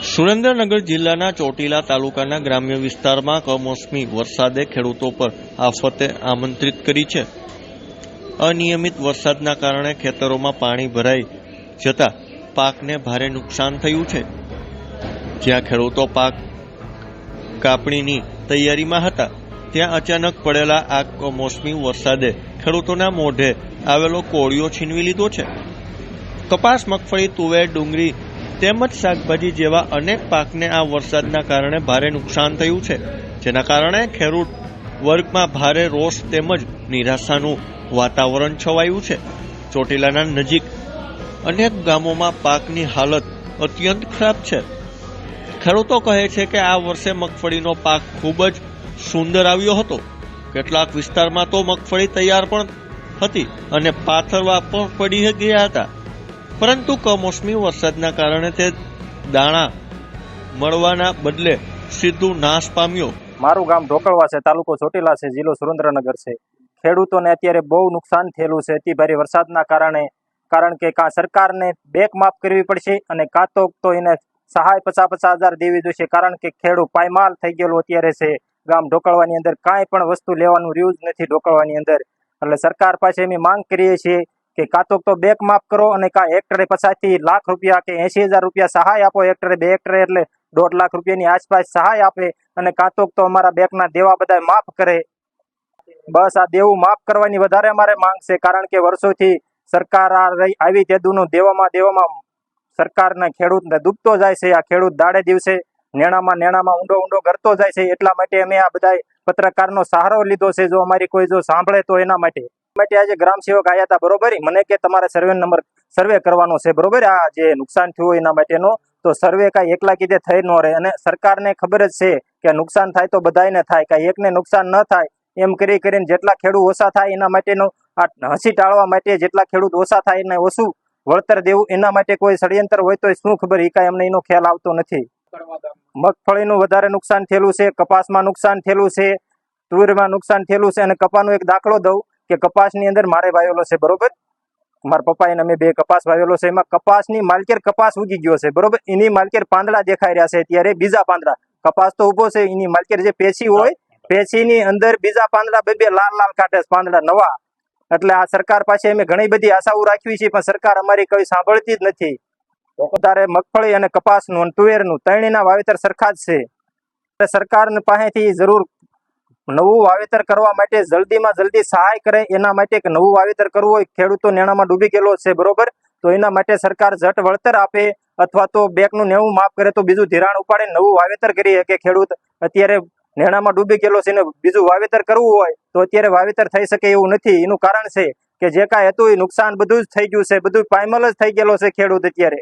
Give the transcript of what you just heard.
સુરેન્દ્રનગર જિલ્લાના ચોટીલા તાલુકાના ગ્રામ્ય વિસ્તારમાં કમોસમી વરસાદે ખેડૂતો પર આફતે આમંત્રિત કરી છે। અનિયમિત વરસાદના કારણે ખેતરોમાં પાણી ભરાઈ જતા પાકને ભારે નુકસાન થયું છે। જ્યાં ખેડૂતો પાક કાપણીની તૈયારીમાં હતા ત્યાં અચાનક પડેલા આ કમોસમી વરસાદે ખેડૂતોના મોઢે આવેલો કોળિયો છીનવી લીધો છે। કપાસ, મગફળી, તુવેર, ડુંગળી તેમજ શાકભાજી જેવા અનેક પાકને આ વરસાદના કારણે ભારે નુકસાન થયું છે, જેના કારણે ખેડૂત વર્ગમાં ભારે રોષ તેમજ નિરાશાનું વાતાવરણ છવાયું છે। ચોટીલાના નજીક અનેક ગામોમાં પાકની હાલત અત્યંત ખરાબ છે। ખેડૂતો કહે છે કે આ વર્ષે મગફળીનો પાક ખૂબ જ સુંદર આવ્યો હતો। કેટલાક વિસ્તારમાં તો મગફળી તૈયાર પણ હતી અને પાથરવા પણ પડી ગયા હતા, પરંતુ કમોસમી વરસાદના કારણે તે દાણા મળવાના બદલે સીધું નાશ પામ્યો। મારું ગામ ઢોકળવા છે, તાલુકો ચોટીલા છે, જિલ્લો સુરેન્દ્રનગર છે। ખેડૂતોને અત્યારે બહુ નુકસાન થયેલું છે અતિ ભારે વરસાદના કારણે। કારણ કે કાં સરકારને બેક માફ કરવી પડશે અને કાં તો એને સહાય 50,000 દેવી જોઈશે। કારણ કે ખેડૂત પાયમાલ થઈ ગયેલું અત્યારે છે। ગામ ઢોકળવાની અંદર કાંઈ પણ વસ્તુ લેવાનું રહ્યું જ નથી ઢોકળવાની અંદર। એટલે સરકાર પાસે અમે માંગ કરીએ છીએ કે કાં તો બેક માફ કરો અને કાં હેક્ટરે 50 લાખ રૂપિયા કે 80,000 રૂપિયા સહાય આપો। હેક્ટરે 2 હેક્ટરે એટલે 1.5 લાખ રૂપિયાની આસપાસ સહાય આપે અને કાં તો અમારા બેકના દેવા બધા માફ કરે। બસ આ દેવું માફ કરવાની વધારે અમારે માંગ છે। કારણ કે વર્ષોથી સરકાર આવી તેદુનું દેવામાં સરકારને ખેડૂતને ડૂબતો જાય છે। આ ખેડૂત દાડે દિવસે નેણામાં ઊંડો કરતો જાય છે। એટલા માટે અમે આ બધા પત્રકારનો સહારો લીધો છે। જો અમારી કોઈ જો સાંભળે તો એના માટે આજે ગ્રામ સેવક આવ્યા હતા, બરોબર। મને કે તમારે સર્વે કરવાનો છે, બરોબર। આ જે નુકસાન થયું એના માટેનો તો સર્વે કાંઈ એકલા કીધે થઈ ન રહે અને સરકારને ખબર જ છે કે નુકસાન થાય તો બધાને થાય, કાંઈ એકને નુકસાન ન થાય એમ કરીને જેટલા ખેડૂત ઓછા થાય એના માટેનો આ હસી ટાળવા માટે જેટલા ખેડૂત ઓછા થાય એને ઓછું વળતર દેવું એના માટે કોઈ ષડયંત્ર હોય તો શું ખબર, એ કાંઈ અમને એનો ખ્યાલ આવતો નથી। મગફળીનું વધારે નુકસાન થયેલું છે, કપાસમાં નુકસાન થયેલું છે, તુવેરમાં નુકસાન થયેલું છે। અને કપાસનો એક દાખલો દઉં કે કપાસની અંદર મારે વાવેલો છે, બરોબર। મારા પપ્પા એને અમે 2 કપાસ વાવેલો છે। એમાં કપાસની માલકેર કપાસ ઉગી ગયો છે, બરોબર। એની માલકેર પાંદડા દેખાઈ રહ્યા છે અત્યારે, બીજા પાંદડા। કપાસ તો ઉભો છે, એની માલકેર જે પેશી હોય પેશીની અંદર બીજા પાંદડા બે લાલ કાઢે પાંદડા નવા। એટલે આ સરકાર પાસે અમે ઘણી બધી આશાઓ રાખવી છે, પણ સરકાર અમારી કઈ સાંભળતી જ નથી। વધારે મગફળી અને કપાસનું અને તુવેરનું ત્રણેયના વાવેતર સરખા જ છે। સરકાર પાસેથી જરૂર નવું વાવેતર કરવા માટે જલ્દીમાં જલ્દી સહાય કરે એના માટે કે નવું વાવેતર કરવું હોય, ખેડૂતો નેણામાં ડૂબી ગયેલો છે, બરોબર। તો એના માટે સરકાર ઝટ વળતર આપે અથવા તો બેકનું નેવું માફ કરે તો બીજું ધિરાણ ઉપાડે નવું વાવેતર કરી શકે। ખેડૂત અત્યારે નેણામાં ડૂબી ગયેલો છે ને બીજું વાવેતર કરવું હોય તો અત્યારે વાવેતર થઈ શકે એવું નથી। એનું કારણ છે કે જે કાંઈ હતું એ નુકસાન બધું જ થઈ ગયું છે, બધું પાયમાલ જ થઈ ગયેલો છે ખેડૂત અત્યારે।